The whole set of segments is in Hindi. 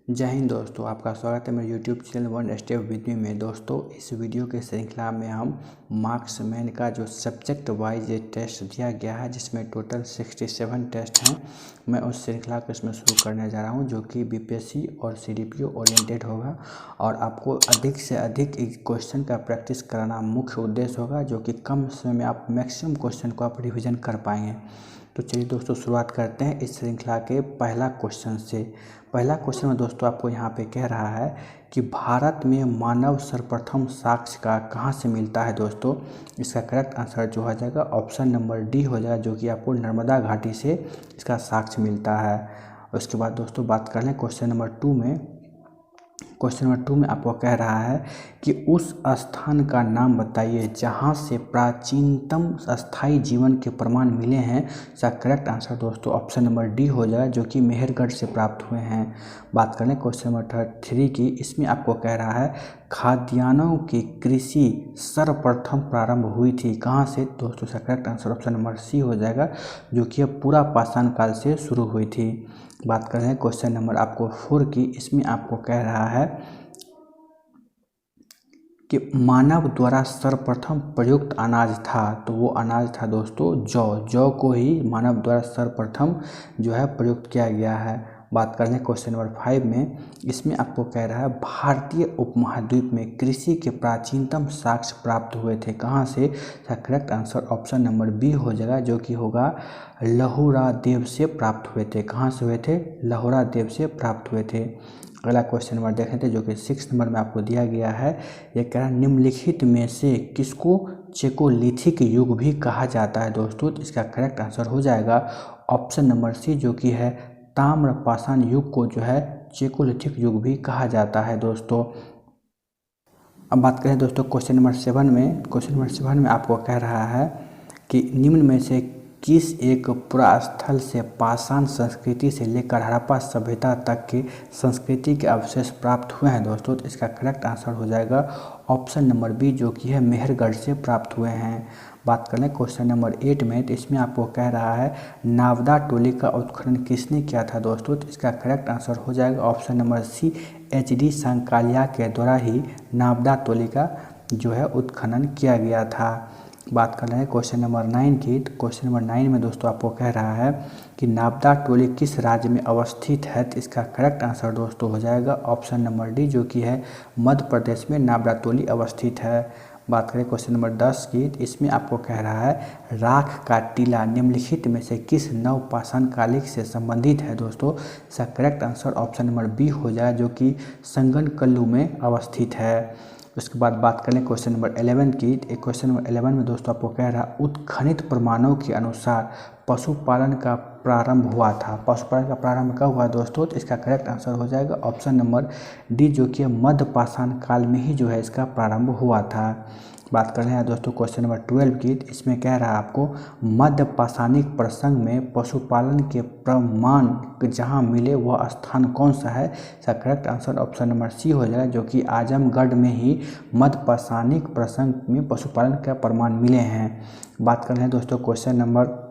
जय हिंद दोस्तों, आपका स्वागत है मेरे YouTube channel one step with me में। दोस्तों, इस वीडियो के श्रृंखला में हम मार्क्समैन का जो सब्जेक्ट वाइज टेस्ट दिया गया है, जिसमें टोटल 67 टेस्ट हैं, मैं उस श्रृंखला को इसमें शुरू करने जा रहा हूं, जो कि बीपीएससी और सीडीपीओ ओरिएंटेड होगा और आपको अधिक से अधिक क्वेश्चन का प्रैक्टिस कराना मुख्य उद्देश्य होगा, जो कि कम समय में आप मैक्सिमम क्वेश्चन को आप रिविजन कर पाएंगे। तो चलिए दोस्तों, शुरुआत करते हैं इस श्रृंखला के पहला क्वेश्चन से। पहला क्वेश्चन में दोस्तों आपको यहाँ पे कह रहा है कि भारत में मानव सर्वप्रथम साक्ष्य का कहाँ से मिलता है। दोस्तों, इसका करेक्ट आंसर जो हो जाएगा ऑप्शन नंबर डी हो जाएगा, जो कि आपको नर्मदा घाटी से इसका साक्ष्य मिलता है। उसके बाद दोस्तों बात कर लें क्वेश्चन नंबर 2 में। क्वेश्चन नंबर 2 में आपको कह रहा है कि उस स्थान का नाम बताइए जहां से प्राचीनतम स्थायी जीवन के प्रमाण मिले हैं। इसका करेक्ट आंसर दोस्तों ऑप्शन नंबर डी हो जाएगा, जो कि मेहरगढ़ से प्राप्त हुए हैं। बात करें क्वेश्चन नंबर 3 की। इसमें आपको कह रहा है खाद्यान्नों की कृषि सर्वप्रथम प्रारंभ हुई थी कहाँ से। दोस्तों, इसका correct answer option number C हो जाएगा, जो कि पूरा पाषाण काल से शुरू हुई थी। बात कर रहे हैं क्वेश्चन नंबर आपको 4 की। इसमें आपको कह रहा है कि मानव द्वारा सर्वप्रथम प्रयुक्त अनाज था, तो वो अनाज था दोस्तों जौ। जौ को ही मानव द्वारा सर्वप्रथम जो है प्रयुक्त किया गया है। बात कर लें क्वेश्चन नंबर 5 में। इसमें आपको कह रहा है भारतीय उपमहाद्वीप में कृषि के प्राचीनतम साक्ष्य प्राप्त हुए थे कहाँ से। Correct answer option number B हो जाएगा, जो कि होगा लहुरा देव से प्राप्त हुए थे। कहाँ से हुए थे? लहुरा देव से प्राप्त हुए थे। अगला क्वेश्चन नंबर देख लेते हैं, जो कि 6 नंबर में आपको दिया गया है। यह कह रहा है निम्नलिखित में से किसको चेकोलिथिक युग भी कहा जाता है। दोस्तों, इसका करेक्ट आंसर हो जाएगा ऑप्शन नंबर सी, जो कि है ताम्र पाषाण युग को जो है चेकोलिथिक युग भी कहा जाता है। दोस्तों, अब बात करें दोस्तों क्वेश्चन नंबर 7 में। क्वेश्चन नंबर 7 में आपको कह रहा है कि निम्न में से किस एक पुरास्थल से पाषाण संस्कृति से लेकर हड़प्पा सभ्यता तक की संस्कृति के अवशेष प्राप्त हुए हैं। दोस्तों, तो इसका करेक्ट आंसर हो जाएगा ऑप्शन नंबर बी, जो कि है मेहरगढ़ से प्राप्त हुए हैं। बात कर लें क्वेश्चन नंबर 8 में। तो इसमें आपको कह रहा है नावदा टोली का उत्खनन किसने किया था। दोस्तों, तो इसका करेक्ट आंसर हो जाएगा ऑप्शन नंबर सी, एच.डी. सांकालिया के द्वारा ही नावदा टोली का जो है उत्खनन किया गया था। बात कर रहे हैं क्वेश्चन नंबर 9 की। तो क्वेश्चन नंबर 9 में दोस्तों आपको कह रहा है कि नावदा टोली किस राज्य में अवस्थित है। तो इसका करेक्ट आंसर दोस्तों हो जाएगा ऑप्शन नंबर डी, जो कि है मध्य प्रदेश में नावदा टोली अवस्थित है। बात करें क्वेश्चन नंबर 10 की। तो इसमें आपको कह रहा है राख का टीला निम्नलिखित में से किस नवपाषाण कालिक से संबंधित है। दोस्तों, इसका correct answer option number B हो जाए, जो कि संगनकल्लू में अवस्थित है। उसके बाद बात करें क्वेश्चन नंबर 11 की। क्वेश्चन नंबर 11 में दोस्तों आपको कह रहा है उत्खनित प्रमाणों के अनुसार पशुपालन का प्रारंभ हुआ था। पशुपालन का प्रारंभ कब हुआ दोस्तों? तो इसका करेक्ट आंसर हो जाएगा ऑप्शन नंबर डी, जो कि मध्य पाषाण काल में ही जो है इसका प्रारंभ हुआ था। बात कर रहे हैं दोस्तों क्वेश्चन नंबर 12 की। इसमें कह रहा है आपको मध्य पाषाणिक प्रसंग में पशुपालन के प्रमाण जहां मिले वह स्थान कौन सा है। इसका correct answer option number C हो जाएगा, जो कि आजमगढ़ में ही मध्य पाषाणिक प्रसंग में पशुपालन के प्रमाण मिले हैं। बात कर रहे हैं दोस्तों क्वेश्चन नंबर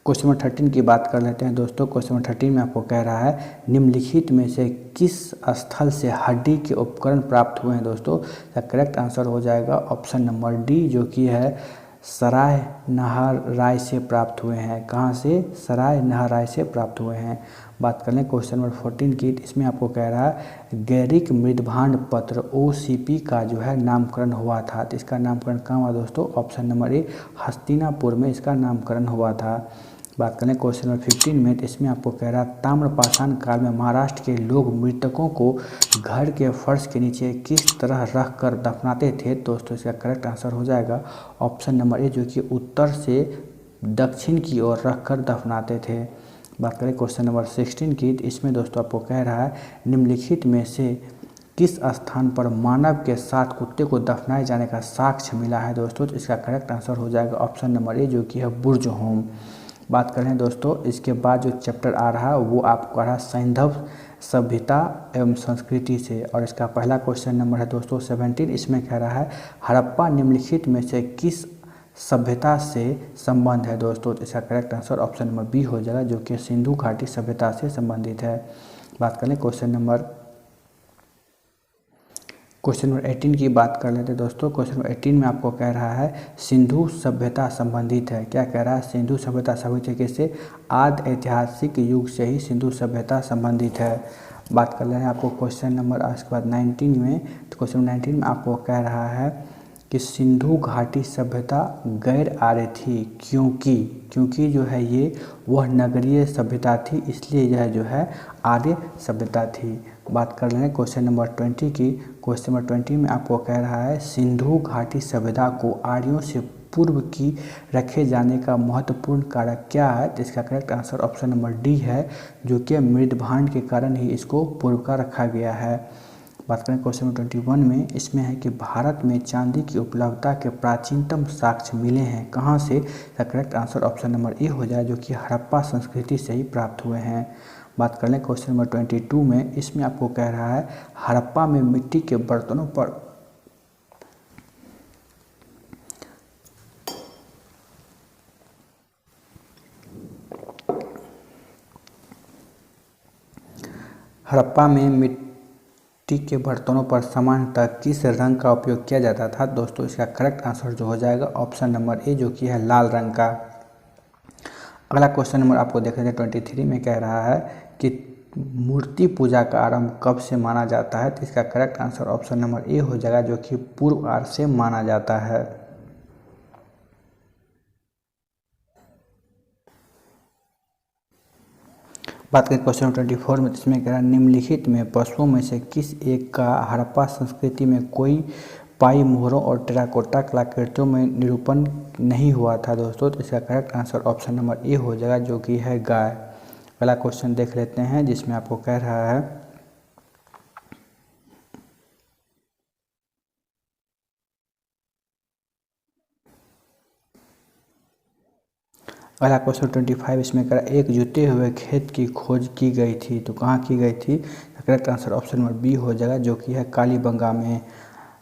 13 की बात कर लेते हैं। दोस्तों, क्वेश्चन नंबर 13 में आपको कह रहा है निम्नलिखित में से किस स्थल से हड्डी के उपकरण प्राप्त हुए हैं। दोस्तों, इसका करेक्ट आंसर हो जाएगा ऑप्शन नंबर डी, जो कि है सराय नहराय से प्राप्त हुए हैं। कहाँ से? सराय नहराय से प्राप्त हुए हैं। बात कर लें क्वेश्चन नंबर 14 की। इसमें आपको कह रहा है गैरिक मृदभांड पत्र OCP का जो है नामकरण हुआ था। तो इसका नामकरण कहाँ हुआ दोस्तों? ऑप्शन नंबर ए, हस्तिनापुर में इसका नामकरण हुआ था। बात करें क्वेश्चन नंबर 15 में। तो इसमें आपको कह रहा है ताम्रपाषाण काल में महाराष्ट्र के लोग मृतकों को घर के फर्श के नीचे किस तरह रख कर दफनाते थे। दोस्तों, इसका करेक्ट आंसर हो जाएगा ऑप्शन नंबर ए, जो कि उत्तर से दक्षिण की ओर रख कर दफनाते थे। बात करें क्वेश्चन नंबर 16 की। तो इसमें दोस्तों आपको कह रहा है निम्नलिखित में से किस स्थान पर मानव के साथ कुत्ते को दफनाए जाने का साक्ष्य मिला है। दोस्तों, तो इसका करेक्ट आंसर हो जाएगा ऑप्शन नंबर ए, जो कि है बुर्ज होम। बात करें दोस्तों, इसके बाद जो चैप्टर आ रहा है वो आपको आ रहा है सैंधव सभ्यता एवं संस्कृति से, और इसका पहला क्वेश्चन नंबर है दोस्तों 17। इसमें कह रहा है हड़प्पा निम्नलिखित में से किस सभ्यता से संबंध है। दोस्तों, इसका correct answer option number B हो जाएगा, जो कि सिंधु घाटी सभ्यता से संबंधित है। बात कर लें क्वेश्चन नंबर 18 की बात कर लेते हैं दोस्तों। क्वेश्चन नंबर 18 में आपको कह रहा है सिंधु सभ्यता संबंधित है। क्या कह रहा है? सिंधु सभ्यता संबंधित है किससे? आदि ऐतिहासिक युग से ही सिंधु सभ्यता संबंधित है। बात कर रहे हैं आपको क्वेश्चन नंबर उसके बाद 19 में। तो क्वेश्चन नंबर 19 में आपको कह रहा है कि सिंधु घाटी सभ्यता गैर आर्य थी क्योंकि जो है ये वह नगरीय सभ्यता थी, इसलिए यह जो है आर्य सभ्यता थी। बात कर रहे हैं क्वेश्चन नंबर 20 की। क्वेश्चन नंबर 20 में आपको कह रहा है सिंधु घाटी सभ्यता को आर्यों से पूर्व की रखे जाने का महत्वपूर्ण कारक क्या है? तो इसका correct answer option number D है, जो कि मृदभांड के कारण ही इसको पूर्व का रखा गया है। बात करें क्वेश्चन नंबर 21 में, इसमें है कि भारत में चांदी की उपलब्धता के प्राचीनतम साक्ष्य मिले हैं कहाँ से? इसका correct answer option number A हो जाए, जो कि हड़प्पा संस्कृति से ही प्राप्त हुए हैं। बात कर लें क्वेश्चन नंबर 22 में। इसमें आपको कह रहा है हड़प्पा में मिट्टी के बर्तनों पर मिट्टी के बर्तनों पर सामान्यतः किस रंग का उपयोग किया जाता था? दोस्तों इसका करेक्ट आंसर जो हो जाएगा ऑप्शन नंबर ए, जो कि है लाल रंग का। अगला क्वेश्चन नंबर आपको देख रहे हैं 23 में कह रहा है कि मूर्ति पूजा का आरंभ कब से माना जाता है? तो इसका correct answer option number A हो जाएगा, जो कि पूर्व आर्य से माना जाता है। बात करें क्वेश्चन 24 में, इसमें कह रहा है निम्नलिखित में पशुओं में से किस एक का हड़प्पा संस्कृति में कोई पाई मोहरों और टेराकोटा कलाकृतियों में निरूपण नहीं हुआ था? दोस्तों तो इसका correct answer option number A हो जाएगा, जो कि है गाय। अगला क्वेश्चन देख लेते हैं, जिसमें आपको कह रहा है अगला क्वेश्चन 25, इसमें कह रहा है एक जुते हुए खेत की खोज की गई थी, तो कहाँ की गई थी? Correct answer option number B हो जाएगा, जो कि है कालीबंगा में।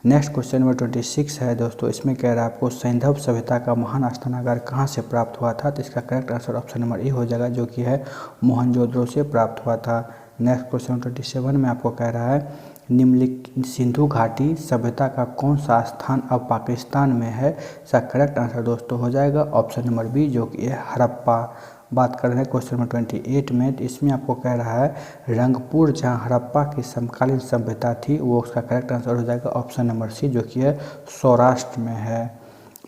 नेक्स्ट क्वेश्चन नंबर 26 है दोस्तों। इसमें कह रहा है आपको सैंधव सभ्यता का महान स्नानागार कहाँ से प्राप्त हुआ था? तो इसका correct answer option number A हो जाएगा, जो कि है मोहनजोदड़ो से प्राप्त हुआ था। नेक्स्ट क्वेश्चन 27 में आपको कह रहा है निम्नलिखित सिंधु घाटी सभ्यता का कौन सा स्थान अब पाकिस्तान में है? इसका करेक्ट आंसर दोस्तों हो जाएगा ऑप्शन नंबर बी, जो कि है हड़प्पा। बात कर रहे हैं क्वेश्चन नंबर 28 में। तो इसमें आपको कह रहा है रंगपुर जहां हड़प्पा की समकालीन सभ्यता थी, वो उसका करेक्ट आंसर हो जाएगा ऑप्शन नंबर सी, जो कि है सौराष्ट्र में है।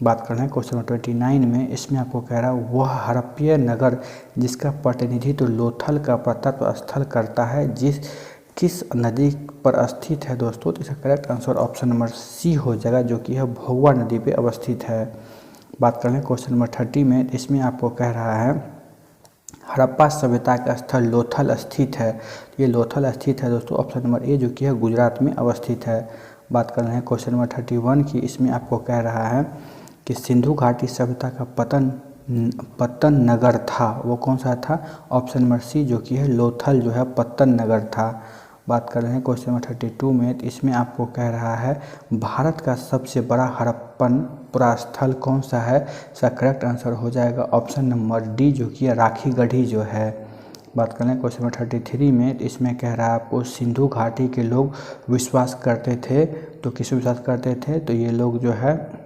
बात कर रहे हैं क्वेश्चन नंबर 29 में। इसमें आपको कह रहा है वह हड़प्पीय नगर जिसका प्रतिनिधित्व लोथल का प्रताप स्थल करता है किस नदी पर स्थित है? दोस्तों तो इसका correct answer option number C हो जाएगा, जो कि है भोगवा नदी पे अवस्थित है। बात कर रहे हैं क्वेश्चन नंबर 30 में। इसमें आपको कह रहा है हड़प्पा सभ्यता का स्थल लोथल स्थित है, ये लोथल स्थित है दोस्तों ऑप्शन नंबर ए, जो कि है गुजरात में अवस्थित है। बात कर रहे हैं क्वेश्चन नंबर 31 की। इसमें आपको कह रहा है कि सिंधु घाटी सभ्यता का पत्तन नगर था, वो कौन सा था? ऑप्शन नंबर सी, जो कि है लोथल जो है पत्तन नगर था। बात कर रहे हैं क्वेश्चन नंबर 32 में। तो इसमें आपको कह रहा है भारत का सबसे बड़ा हड़प्पन पुरास्थल कौन सा है? इसका करेक्ट आंसर हो जाएगा ऑप्शन नंबर डी, जो कि राखी गढ़ी जो है। बात कर रहे हैं क्वेश्चन नंबर 33 में। तो इसमें कह रहा है आपको सिंधु घाटी के लोग विश्वास करते थे, तो किस विश्वास करते थे? तो ये लोग जो है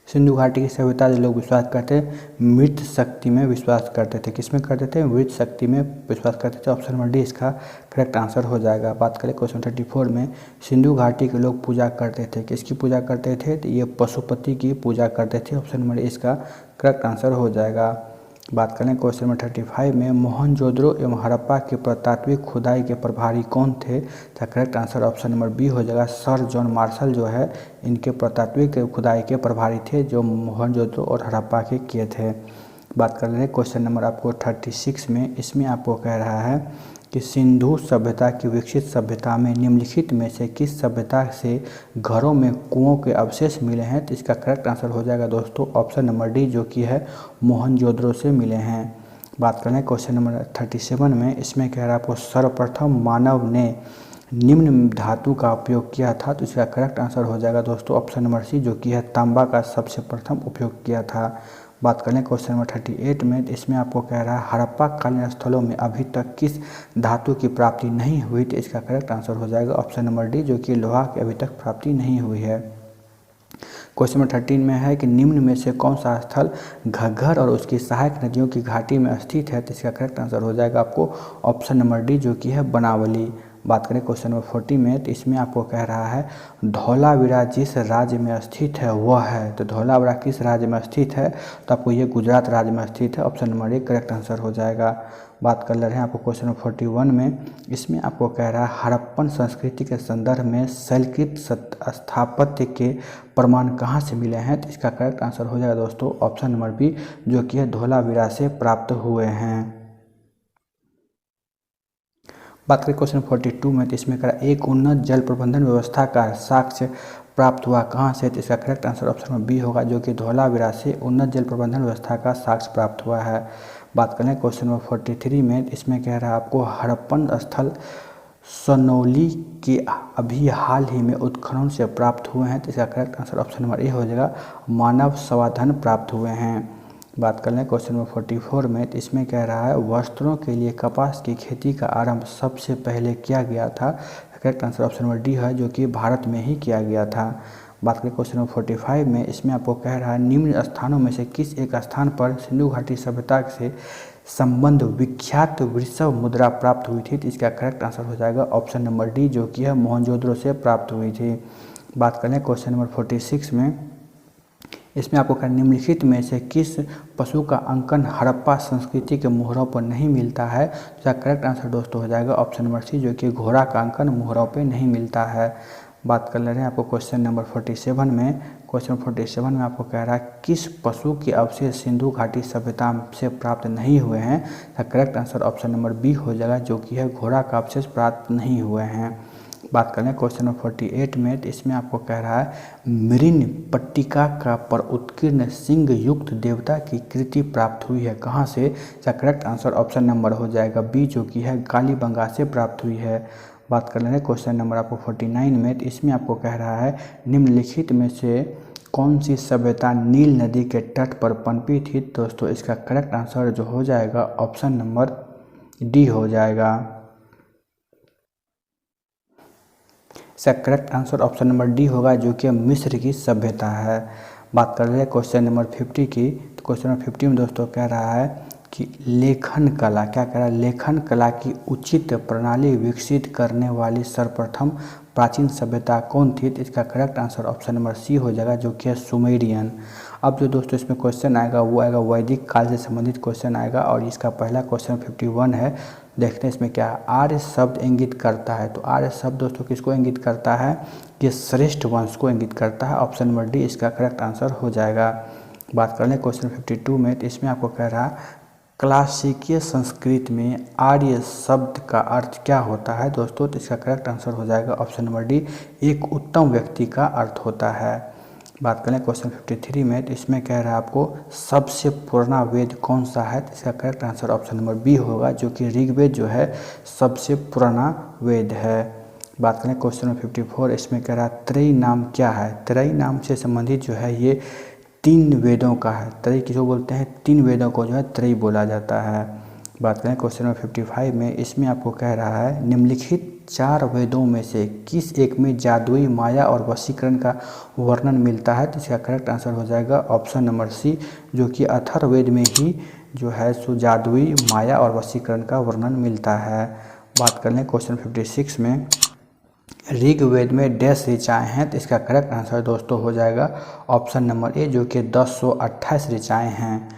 सिंधु घाटी की सभ्यता जो लोग विश्वास करते मृत शक्ति में विश्वास करते थे। किस में करते थे? मृत शक्ति में विश्वास करते थे। ऑप्शन नंबर डी इसका करेक्ट आंसर हो जाएगा। बात करें क्वेश्चन 34 में। सिंधु घाटी के लोग पूजा करते थे, किसकी पूजा करते थे? तो ये पशुपति की पूजा करते थे। ऑप्शन नंबर इसका करेक्ट आंसर हो जाएगा। बात करें क्वेश्चन नंबर 35 में। मोहनजोदड़ो एवं हड़प्पा के पुरातात्विक खुदाई के प्रभारी कौन थे? तो correct answer option number B हो जाएगा, सर जॉन मार्शल जो है इनके पुरातात्विक खुदाई के प्रभारी थे, जो मोहनजोदड़ो और हड़प्पा के किए थे। बात कर रहे हैं क्वेश्चन नंबर आपको 36 में। इसमें आपको कह रहा है कि सिंधु सभ्यता की विकसित सभ्यता में निम्नलिखित में से किस सभ्यता से घरों में कुओं के अवशेष मिले हैं? तो इसका करेक्ट आंसर हो जाएगा दोस्तों ऑप्शन नंबर डी, जो कि है मोहनजोदड़ो से मिले हैं। बात करें क्वेश्चन नंबर 37 में। इसमें कह रहा है आपको सर्वप्रथम मानव ने निम्न धातु का उपयोग किया था, तो इसका करेक्ट आंसर हो जाएगा दोस्तों ऑप्शन नंबर सी, जो कि है तांबा का सबसे प्रथम उपयोग किया था। बात कर लें क्वेश्चन नंबर 38 में, तो इसमें आपको कह रहा है हड़प्पा कालीन स्थलों में अभी तक किस धातु की प्राप्ति नहीं हुई, तो इसका करेक्ट आंसर हो जाएगा ऑप्शन नंबर डी, जो कि लोहा की अभी तक प्राप्ति नहीं हुई है। क्वेश्चन नंबर 13 में है कि निम्न में से कौन सा स्थल घग्गर और उसकी सहायक नदियों की घाटी में स्थित है, तो इसका करेक्ट आंसर हो जाएगा आपको ऑप्शन नंबर डी, जो कि है बनावली। बात करें क्वेश्चन नंबर 40 में, तो इसमें आपको कह रहा है धौलावीरा जिस राज्य में स्थित है वह है, तो धौलावीरा किस राज्य में स्थित है, तो आपको ये गुजरात राज्य में स्थित है, option number A correct answer हो जाएगा। बात कर ले रहे हैं आपको क्वेश्चन नंबर 41 में, इसमें आपको कह रहा है हड़प्पन संस्कृति के संदर्भ में शैलकृत स्थापत्य के प्रमाण कहाँ से मिले हैं, तो इसका करेक्ट आंसर हो जाएगा दोस्तों ऑप्शन नंबर बी, जो कि है धौलावीरा से प्राप्त हुए हैं। बात करें क्वेश्चन 42 में, तो इसमें करा एक उन्नत जल प्रबंधन व्यवस्था का साक्ष्य प्राप्त हुआ कहाँ से, तो इसका correct answer option number B होगा, जो कि धौलावीरा से उन्नत जल प्रबंधन व्यवस्था का साक्ष्य प्राप्त हुआ है। बात करें क्वेश्चन नंबर 43 में, तो इसमें कह रहा है आपको हड़प्पन स्थल सनौली के अभी हाल ही में उत्खनन से प्राप्त हुए हैं, तो इसका correct answer option number A हो जाएगा, मानव संसाधन प्राप्त हुए हैं। बात कर लें क्वेश्चन नंबर 44 में, तो इसमें कह रहा है वस्त्रों के लिए कपास की खेती का आरंभ सबसे पहले किया गया था, correct answer option number D है, जो कि भारत में ही किया गया था। बात करें क्वेश्चन नंबर 45 में, इसमें आपको कह रहा है निम्न स्थानों में से किस एक स्थान पर सिंधु घाटी सभ्यता से संबंध विख्यात वृषभ मुद्रा प्राप्त हुई थी, तो इसका करेक्ट आंसर हो जाएगा ऑप्शन नंबर डी, जो कि है मोहनजोदड़ो से प्राप्त हुई थी। बात करें क्वेश्चन नंबर 46 में, इसमें आपको कहा निम्नलिखित में से किस पशु का अंकन हड़प्पा संस्कृति के मोहरों पर नहीं मिलता है, तो इसका करेक्ट आंसर दोस्तों हो जाएगा ऑप्शन नंबर सी, जो कि घोड़ा का अंकन मोहरों पर नहीं मिलता है। बात कर ले रहे हैं आपको क्वेश्चन नंबर 47 में, क्वेश्चन 47 में आपको कह रहा है किस पशु के अवशेष सिंधु घाटी सभ्यता से प्राप्त नहीं हुए हैं, तो correct answer option number B हो जाएगा, जो कि है घोड़ा का अवशेष प्राप्त नहीं हुए हैं। बात करें क्वेश्चन नंबर 48 में, तो इसमें आपको कह रहा है मृन पट्टिका का पर उत्कीर्ण सिंह युक्त देवता की कृति प्राप्त हुई है कहाँ से, इसका करेक्ट आंसर ऑप्शन नंबर हो जाएगा बी, जो कि है कालीबंगा से प्राप्त हुई है। बात कर लेंगे क्वेश्चन नंबर आपको 49 में, तो इसमें आपको कह रहा है निम्नलिखित में से कौन सी सभ्यता नील नदी के तट पर पनपी थी, दोस्तों इसका करेक्ट आंसर जो हो जाएगा ऑप्शन नंबर डी हो जाएगा। इसका correct answer option number D होगा, जो कि मिस्र की सभ्यता है। बात कर रहे हैं क्वेश्चन नंबर 50 की, तो क्वेश्चन नंबर 50 में दोस्तों कह रहा है कि लेखन कला, क्या कह रहा है, लेखन कला की उचित प्रणाली विकसित करने वाली सर्वप्रथम प्राचीन सभ्यता कौन थी, तो इसका correct answer option number C हो जाएगा, जो कि है सुमेरियन। अब जो दोस्तों इसमें क्वेश्चन आएगा वो आएगा वैदिक काल से संबंधित क्वेश्चन आएगा, और इसका पहला क्वेश्चन 51 है। देखते हैं इसमें क्या है, आर्य शब्द इंगित करता है, तो आर्य शब्द दोस्तों किसको इंगित करता है, कि श्रेष्ठ वंश को इंगित करता है, ऑप्शन नंबर डी इसका करेक्ट आंसर हो जाएगा। बात कर लें क्वेश्चन 52 में, तो इसमें आपको कह रहा है क्लासिकीय संस्कृत में आर्य शब्द का अर्थ क्या होता है दोस्तों, तो इसका करेक्ट आंसर हो जाएगा ऑप्शन नंबर डी, एक उत्तम व्यक्ति का अर्थ होता है। बात करें क्वेश्चन 53 में, तो इसमें कह रहा है आपको सबसे पुराना वेद कौन सा है, तो इसका correct answer option number B होगा, जो कि ऋग्वेद जो है सबसे पुराना वेद है। बात करें क्वेश्चन नंबर 54, इसमें कह रहा है त्रयी नाम क्या है, त्रयी नाम से संबंधित जो है ये 3 वेदों का है, त्रयी किसको बोलते हैं, 3 वेदों को जो है त्रयी बोला जाता है। बात करें क्वेश्चन नंबर 55 में, इसमें आपको कह रहा है निम्नलिखित 4 वेदों में से किस एक में जादुई माया और वशीकरण का वर्णन मिलता है, तो इसका करेक्ट आंसर हो जाएगा ऑप्शन नंबर सी, जो कि अथर्ववेद में ही जो है सो जादुई माया और वशीकरण का वर्णन मिलता है। बात कर लें क्वेश्चन 56 में, ऋग्वेद में डैश ऋचाएँ हैं, तो इसका करेक्ट आंसर दोस्तों हो जाएगा ऑप्शन नंबर ए, जो कि 1028 ऋचाएँ हैं।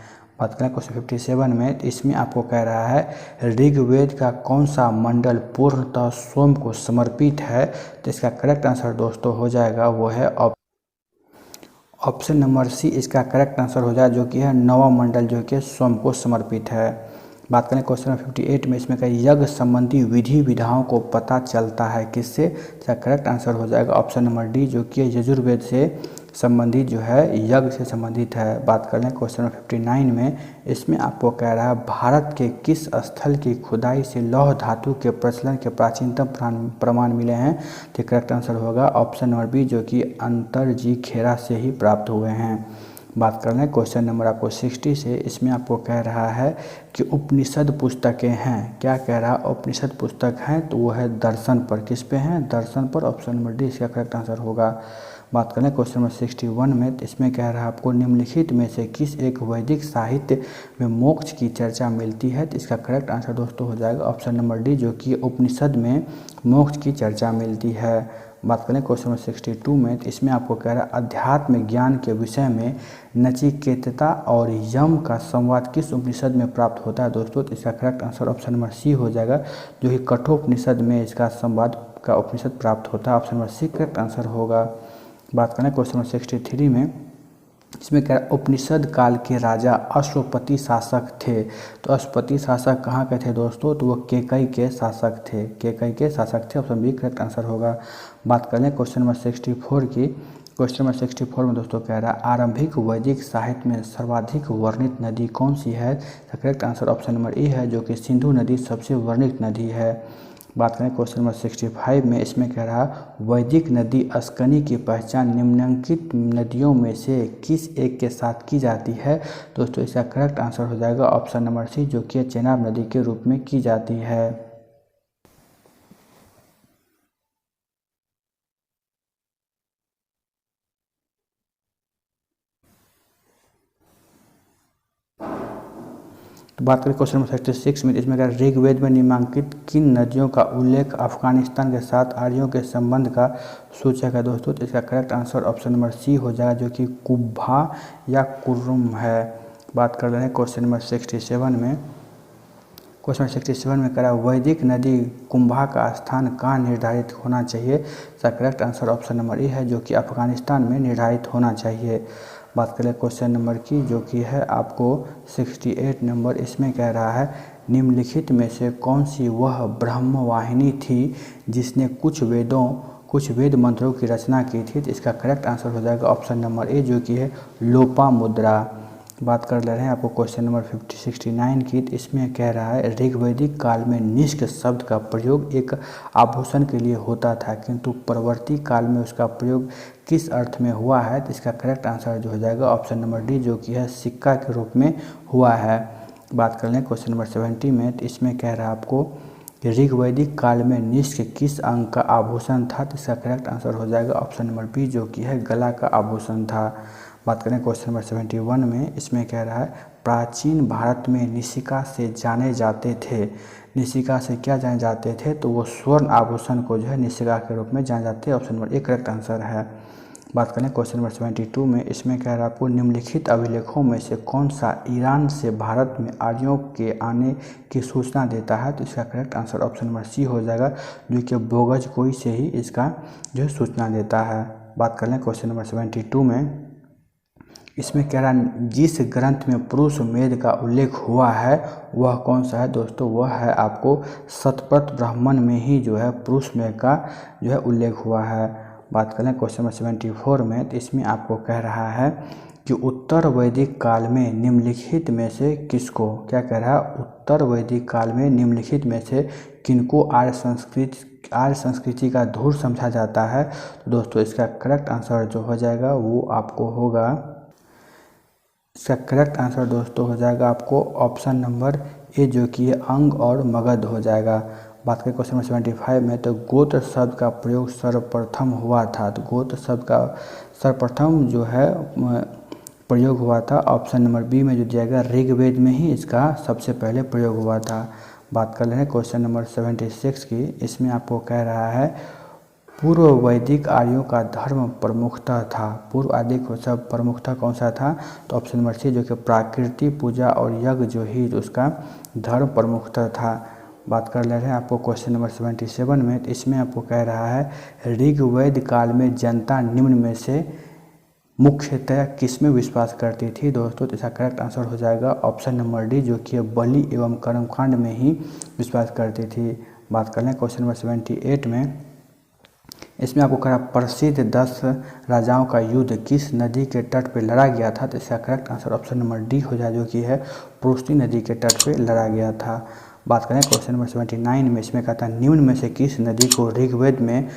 बात करें क्वेश्चन 57 में, तो इसमें आपको कह रहा है ऋग्वेद का कौन सा मंडल पूर्णतः सोम को समर्पित है, तो इसका करेक्ट आंसर दोस्तों हो जाएगा वो है ऑप्शन नंबर सी, इसका करेक्ट आंसर हो जाएगा, जो कि है 9वां मंडल, जो कि सोम को समर्पित है। बात करें क्वेश्चन 58 में, इसमें कहीं यज्ञ संबंधी विधि विधाओं को पता चलता है किससे, इसका करेक्ट आंसर हो जाएगा ऑप्शन नंबर डी, जो कि यजुर्वेद से संबंधित जो है यज्ञ से संबंधित है। बात कर लें क्वेश्चन 59 में, इसमें आपको कह रहा है भारत के किस स्थल की खुदाई से लौह धातु के प्रचलन के प्राचीनतम प्रमाण मिले हैं, तो करेक्ट आंसर होगा ऑप्शन नंबर बी, जो कि अंतरजी खेरा से ही प्राप्त हुए हैं। बात कर लें क्वेश्चन नंबर आपको 60 से। इसमें आपको कह रहा है कि उपनिषद पुस्तकें हैं, क्या कह रहा है, उपनिषद पुस्तक हैं तो वो है दर्शन पर। किस पे हैं, दर्शन पर। ऑप्शन नंबर डी इसका करेक्ट आंसर होगा। बात करें क्वेश्चन नंबर 61 में, तो इसमें कह रहा है आपको निम्नलिखित में से किस एक वैदिक साहित्य में मोक्ष की चर्चा मिलती है, तो इसका करेक्ट आंसर दोस्तों हो जाएगा ऑप्शन नंबर डी, जो कि उपनिषद में मोक्ष की चर्चा मिलती है। बात करें क्वेश्चन नंबर 62 में, तो इसमें आपको कह रहा है अध्यात्म ज्ञान के विषय में नचिकेता और यम का संवाद किस उपनिषद में प्राप्त होता है दोस्तों, तो इसका correct answer option number C हो जाएगा, जो कि कठोपनिषद में इसका संवाद का उपनिषद प्राप्त होता है। Option number C correct answer होगा। बात करें क्वेश्चन नंबर 63 में, इसमें क्या उपनिषद काल के राजा अश्वपति शासक थे, तो अश्वपति शासक कहाँ के थे दोस्तों, तो वो केकई के शासक थे, केकई के शासक थे। ऑप्शन बी करेक्ट आंसर होगा। बात करें क्वेश्चन नंबर 64 की। क्वेश्चन नंबर 64 में दोस्तों कह रहा है आरंभिक वैदिक साहित्य में सर्वाधिक वर्णित नदी कौन सी है, तो correct answer option number A है, जो कि सिंधु नदी सबसे वर्णित नदी है। बात करें क्वेश्चन नंबर 65 में, इसमें कह रहा वैदिक नदी अस्कनी की पहचान निम्नलिखित नदियों में से किस एक के साथ की जाती है दोस्तों, इसका करेक्ट आंसर हो जाएगा ऑप्शन नंबर सी, जो कि चेनाब नदी के रूप में की जाती है। तो बात करें क्वेश्चन नंबर 36 में, इसमें क्या ऋग्वेद में निम्नलिखित किन नदियों का उल्लेख अफगानिस्तान के साथ आर्यों के संबंध का सूचक है दोस्तों, तो इसका correct answer option number C हो जाएगा, जो कि कुब्भा या कुर्रुम है। बात कर रहे हैं क्वेश्चन नंबर 67 में। क्वेश्चन 67 में कह रहा है वैदिक नदी कुंभा का स्थान कहाँ निर्धारित होना चाहिए, इसका correct answer option number A है, जो कि अफगानिस्तान में निर्धारित होना चाहिए। बात करें क्वेश्चन नंबर की, जो कि है आपको 68 नंबर। इसमें कह रहा है निम्नलिखित में से कौन सी वह ब्रह्मवाहिनी थी जिसने कुछ वेद मंत्रों की रचना की थी, तो इसका करेक्ट आंसर हो जाएगा ऑप्शन नंबर ए, जो कि है लोपामुद्रा। बात कर ले रहे हैं आपको क्वेश्चन नंबर 69 की। तो इसमें कह रहा है ऋग्वैदिक काल में निष्क शब्द का प्रयोग एक आभूषण के लिए होता था, किंतु परवर्ती काल में उसका प्रयोग किस अर्थ में हुआ है, तो इसका करेक्ट आंसर जो हो जाएगा ऑप्शन नंबर डी, जो कि है सिक्का के रूप में हुआ है। बात कर लें क्वेश्चन नंबर 70 में। तो इसमें कह रहा है आपको कि ऋग्वैदिक काल में निष्क किस अंग का आभूषण था, तो इसका करेक्ट आंसर हो जाएगा ऑप्शन नंबर बी, जो कि है गला का आभूषण था। बात करें क्वेश्चन नंबर 71 में। इसमें कह रहा है प्राचीन भारत में निशिका से जाने जाते थे, निशिका से क्या जाने जाते थे, तो वो स्वर्ण आभूषण को जो है निशिका के रूप में जाने जाते हैं। Option number A correct answer है। बात करें क्वेश्चन नंबर 72 में। इसमें कह रहा है आपको निम्नलिखित अभिलेखों में से कौन सा ईरान से भारत में आर्यों के आने की सूचना देता है, तो इसका correct answer option number C हो जाएगा, जो कि बोगज कोई से ही इसका जो है सूचना देता है। बात कर लें क्वेश्चन नंबर 72 में। इसमें कह रहा है जिस ग्रंथ में पुरुष मेद का उल्लेख हुआ है वह कौन सा है दोस्तों, वह है आपको शतपथ ब्राह्मण में ही जो है पुरुष मेद का जो है उल्लेख हुआ है। बात करें क्वेश्चन नंबर 74 में। तो इसमें आपको कह रहा है कि उत्तर वैदिक काल में निम्नलिखित में से किसको, क्या कह रहा है, उत्तर वैदिक काल में निम्नलिखित में से किनको आर्य संस्कृति का धूर समझा जाता है, तो दोस्तों इसका करेक्ट आंसर जो हो जाएगा वो आपको होगा, इसका करेक्ट आंसर दोस्तों हो जाएगा आपको ऑप्शन नंबर ए, जो कि अंग और मगध हो जाएगा। बात करें क्वेश्चन नंबर 75 में। तो गोत्र शब्द का प्रयोग सर्वप्रथम हुआ था, तो गोत्र शब्द का सर्वप्रथम जो है प्रयोग हुआ था ऑप्शन नंबर बी में जो जाएगा ऋग्वेद में ही इसका सबसे पहले प्रयोग हुआ था। बात कर रहे हैं क्वेश्चन नंबर 76 की। इसमें आपको कह रहा है पूर्व वैदिक आर्यों का धर्म प्रमुखता था, पूर्व वैदिक सब प्रमुखता कौन सा था, तो ऑप्शन नंबर सी, जो कि प्राकृति पूजा और यज्ञ जो ही उसका धर्म प्रमुखता था। बात कर ले रहे हैं आपको क्वेश्चन नंबर 77 में। तो इसमें आपको कह रहा है ऋग्वेद काल में जनता निम्न में से मुख्यतः किस में विश्वास करती थी दोस्तों, तो इसका करेक्ट आंसर हो जाएगा ऑप्शन नंबर डी, जो कि बलि एवं कर्मकांड में ही विश्वास करती थी। बात कर लें क्वेश्चन नंबर 78 में। इसमें आपको कहा प्रसिद्ध 10 राजाओं का युद्ध किस नदी के तट पर लड़ा गया था, तो इसका correct answer option number D हो जाए, जो कि है प्रोस्ती नदी के तट पर लड़ा गया था। बात करें क्वेश्चन नंबर 79 में। इसमें कहता है निम्न में से किस नदी को ऋग्वेद में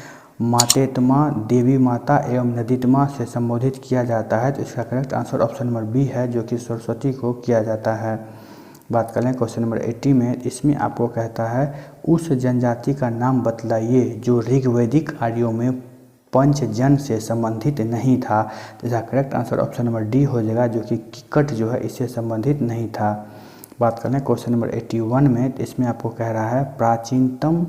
मातेत्मा, देवी माता एवं नदीत्मा से संबोधित किया जाता है? तो इसका correct answer option number B है, जो कि सरस्वती को किया जाता है। बात कर लें क्वेश्चन नंबर 80 में, इसमें आपको कहता है उस जनजाति का नाम बतलाइए जो ऋग्वैदिक आर्यों में पंचजन से संबंधित नहीं था। तो इसका correct answer option number D हो जाएगा, जो कि किकट जो है इससे संबंधित नहीं था। बात कर लें क्वेश्चन नंबर 81 में, तो इसमें आपको कह रहा है प्राचीनतम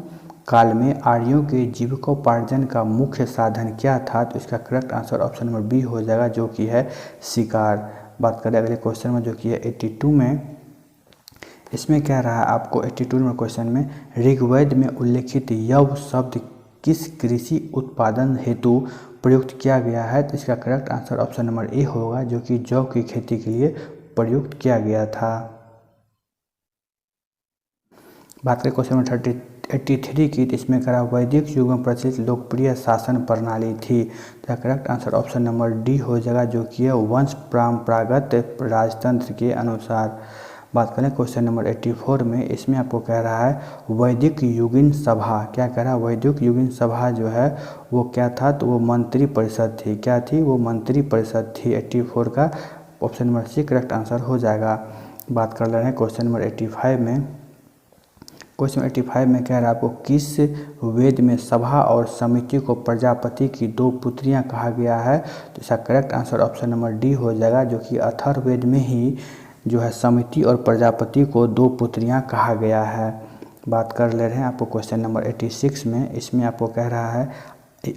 काल में आर्यों के जीविकोपार्जन का मुख्य साधन क्या था? तो इसका correct answer option number B हो जाएगा, जो कि है शिकार। बात करें अगले क्वेश्चन में, जो कि है 82 में, इसमें कह रहा है आपको 82 नंबर क्वेश्चन में, ऋग्वेद में उल्लेखित यव शब्द किस कृषि उत्पादन हेतु प्रयुक्त किया गया है? तो इसका correct answer option number A होगा, जो कि जौ की खेती के लिए प्रयुक्त किया गया था। बात करें क्वेश्चन नंबर 83 की, तो इसमें कह रहा वैदिक युग में प्रचलित लोकप्रिय शासन प्रणाली थी। तो correct answer option number D हो जाएगा, जो कि है वंश परंपरागत राजतंत्र के अनुसार। बात करें क्वेश्चन नंबर 84 में, इसमें आपको कह रहा है वैदिक युगीन सभा, क्या कह रहा है वैदिक युगीन सभा जो है वो क्या था? तो वो मंत्री परिषद थी। क्या थी? वो मंत्री परिषद थी। 84 का option number C correct answer हो जाएगा। बात कर रहे हैं क्वेश्चन नंबर 85 में। क्वेश्चन 85 में कह रहा है आपको किस वेद में सभा और समिति को प्रजापति की दो पुत्रियां कहा गया है? तो इसका correct answer option number D हो जाएगा, जो कि अथर्ववेद में ही जो है समिति और प्रजापति को दो पुत्रियां कहा गया है। बात कर ले रहे हैं आपको क्वेश्चन नंबर 86 में, इसमें आपको कह रहा है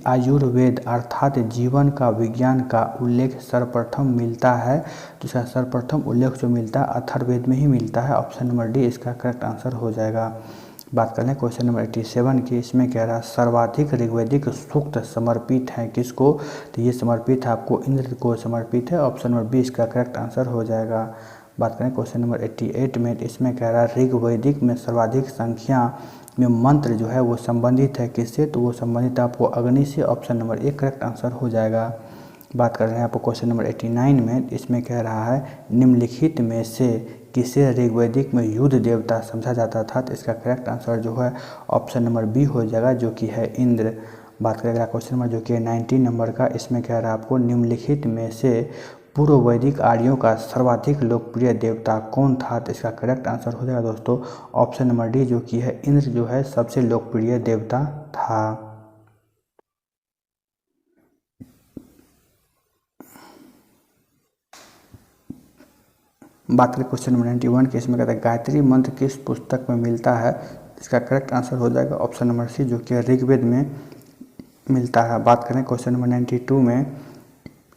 आयुर्वेद अर्थात जीवन का विज्ञान का उल्लेख सर्वप्रथम मिलता है। तो इसका सर्वप्रथम उल्लेख जो मिलता है अथर्ववेद में ही मिलता है। ऑप्शन नंबर डी इसका करेक्ट आंसर हो जाएगा। बात कर लें क्वेश्चन नंबर 87 की, इसमें कह रहा है सर्वाधिक ऋग्वैदिक सूक्त समर्पित है किसको? तो ये समर्पित है आपको इंद्र को समर्पित है। ऑप्शन नंबर बी इसका करेक्ट आंसर हो जाएगा। बात करें क्वेश्चन नंबर 88 में, इसमें कह रहा है ऋग्वैदिक में सर्वाधिक संख्या में मंत्र जो है वो संबंधित है किससे? तो वो संबंधित आपको अग्नि से। Option number A correct answer हो जाएगा। बात कर रहे हैं आपको क्वेश्चन नंबर 89 में, इसमें कह रहा है निम्नलिखित में से किसे ऋग्वैदिक में युद्ध देवता समझा जाता था? तो इसका करेक्ट आंसर जो है ऑप्शन नंबर बी हो जाएगा, जो कि है इंद्र। बात करेगा क्वेश्चन नंबर जो कि है 90 नंबर का, इसमें कह रहा है आपको निम्नलिखित में से पूर्व वैदिक आर्यों का सर्वाधिक लोकप्रिय देवता कौन था? तो इसका करेक्ट आंसर हो जाएगा दोस्तों ऑप्शन नंबर डी, जो कि है इंद्र जो है सबसे लोकप्रिय देवता था। बात करें क्वेश्चन नंबर 91 की, इसमें कहता है गायत्री मंत्र किस पुस्तक में मिलता है? इसका करेक्ट आंसर हो जाएगा ऑप्शन नंबर सी, जो कि ऋग्वेद में मिलता है। बात करें क्वेश्चन नंबर 92 में,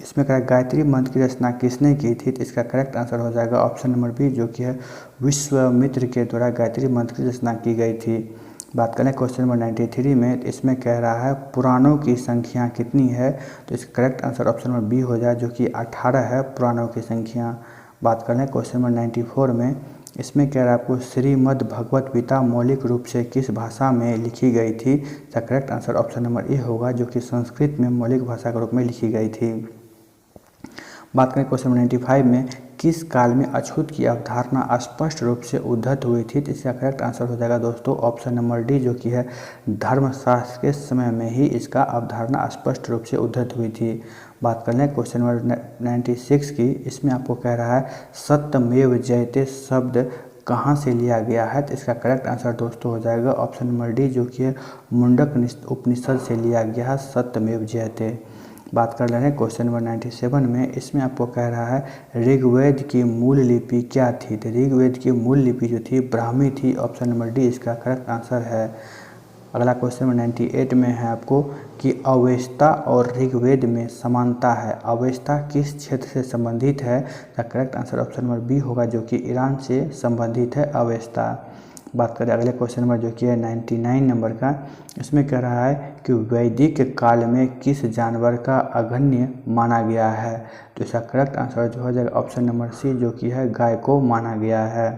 इसमें कह रहा है गायत्री मंत्र की रचना किसने की थी? तो इसका करेक्ट आंसर हो जाएगा ऑप्शन नंबर बी, जो कि है विश्वामित्र के द्वारा गायत्री मंत्र की रचना की गई थी। बात करें क्वेश्चन नंबर 93 में, इसमें कह रहा है पुराणों की संख्या कितनी है? तो इसका correct answer option number B हो जाए, जो कि 18 है पुराणों की संख्या। बात करें क्वेश्चन नंबर 94 में, इसमें कह रहा है आपको श्रीमद् भगवत गीता मौलिक रूप से किस भाषा में लिखी गई थी? इसका correct answer option number A होगा, जो कि संस्कृत में मौलिक भाषा के रूप में लिखी गई थी। बात करें क्वेश्चन नंबर 95 में, किस काल में अछूत की अवधारणा स्पष्ट रूप से उद्धत हुई थी? तो इसका करेक्ट आंसर हो जाएगा दोस्तों ऑप्शन नंबर डी, जो कि है धर्मशास्त्र के समय में ही इसका अवधारणा स्पष्ट रूप से उद्धत हुई थी। बात कर लें क्वेश्चन नंबर 96 की, इसमें आपको कह रहा है सत्यमेव जयते शब्द कहाँ से लिया गया है? तो इसका करेक्ट आंसर दोस्तों हो जाएगा ऑप्शन नंबर डी, जो कि मुंडक उपनिषद से लिया गया है सत्यमेव जयते। बात कर रहे हैं क्वेश्चन नंबर 97 में, इसमें आपको कह रहा है ऋग्वेद की मूल लिपि क्या थी? तो ऋग्वेद की मूल लिपि जो थी ब्राह्मी थी। ऑप्शन नंबर डी इसका करेक्ट आंसर है। अगला क्वेश्चन नंबर 98 में है आपको कि अवेस्ता और ऋग्वेद में समानता है। अवेस्ता किस क्षेत्र से संबंधित है? तो correct answer option number B होगा, जो कि ईरान से संबंधित है अवेस्ता। बात करें अगले क्वेश्चन नंबर जो कि है 99 नंबर का, इसमें कह रहा है कि वैदिक काल में किस जानवर का अगण्य माना गया है? तो इसका करेक्ट आंसर जो हो जाएगा ऑप्शन नंबर सी, जो कि है गाय को माना गया है।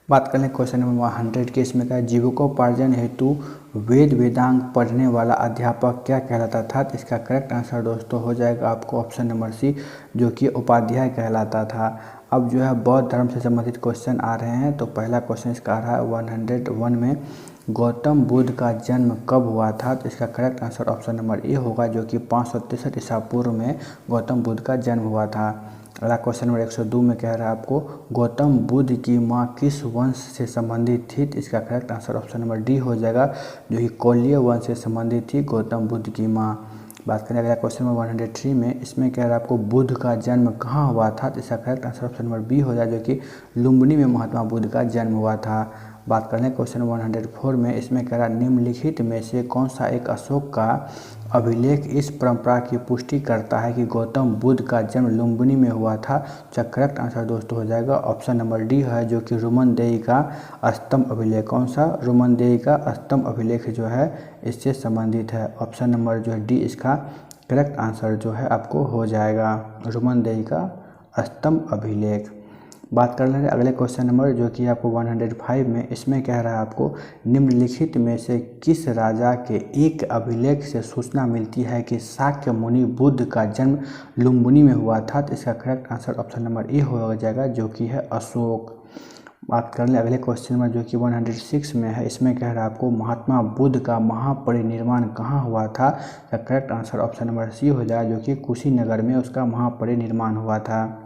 बात करें क्वेश्चन नंबर 100 के, इसमें का जीविकोपार्जन हेतु वेद वेदांग पढ़ने वाला अध्यापक क्या कहलाता था? तो इसका करेक्ट आंसर दोस्तों हो जाएगा आपको ऑप्शन नंबर सी, जो कि उपाध्याय कहलाता था। अब जो है बौद्ध धर्म से संबंधित क्वेश्चन आ रहे हैं। तो पहला क्वेश्चन इसका आ रहा है 101 में, गौतम बुद्ध का जन्म कब हुआ था? तो इसका correct answer option number A होगा, जो कि 563 ईसा पूर्व में गौतम बुद्ध का जन्म हुआ था। अगला क्वेश्चन नंबर 102 में कह रहा है आपको, गौतम बुद्ध की माँ किस वंश से संबंधित थी? तो इसका correct answer option number D हो जाएगा, जो कि कौल्य वंश से संबंधित थी गौतम बुद्ध की माँ। बात करें अगला क्वेश्चन नंबर 103 में, इसमें कह रहा है आपको बुद्ध का जन्म कहाँ हुआ था? तो इसका correct answer option number B हो जाए, जो कि लुम्बिनी में महात्मा बुद्ध का जन्म हुआ था। बात कर लें क्वेश्चन 104 में, इसमें कह रहा निम्नलिखित में से कौन सा एक अशोक का अभिलेख इस परंपरा की पुष्टि करता है कि गौतम बुद्ध का जन्म लुम्बिनी में हुआ था? तो करेक्ट आंसर दोस्तों हो जाएगा ऑप्शन नंबर डी है, जो कि रुमनदेही का स्तंभ अभिलेख। कौन सा? रुमनदेही का स्तंभ अभिलेख जो है इससे संबंधित है। ऑप्शन नंबर जो है डी इसका करेक्ट आंसर जो है आपको हो जाएगा, रुमनदेही का स्तंभ अभिलेख। बात कर रहे हैं अगले क्वेश्चन नंबर, जो कि आपको 105 में, इसमें कह रहा है आपको निम्नलिखित में से किस राजा के एक अभिलेख से सूचना मिलती है कि शाक्य मुनि बुद्ध का जन्म लुम्बिनी में हुआ था? तो इसका correct answer option number A हो जाएगा, जो कि है अशोक। बात कर लें अगले क्वेश्चन में, जो कि 106 में है, इसमें कह रहा है आपको महात्मा बुद्ध का महापरिनिर्वाण कहाँ हुआ था? तो correct answer option number C हो जाएगा, जो कि कुशीनगर में उसका महापरिनिर्वाण हुआ था।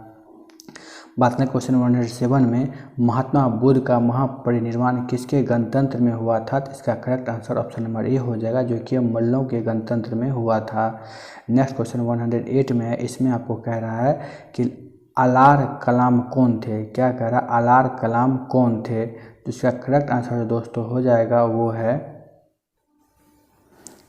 बात करें क्वेश्चन 107 में, महात्मा बुद्ध का महापरिनिर्वाण किसके गणतंत्र में हुआ था? तो इसका correct answer option number A हो जाएगा, जो कि मल्लों के गणतंत्र में हुआ था। नेक्स्ट क्वेश्चन 108 में है, इसमें आपको कह रहा है कि अलार कलाम कौन थे? क्या कह रहा है? अलार कलाम कौन थे? तो इसका करेक्ट आंसर दोस्तों हो जाएगा, वो है,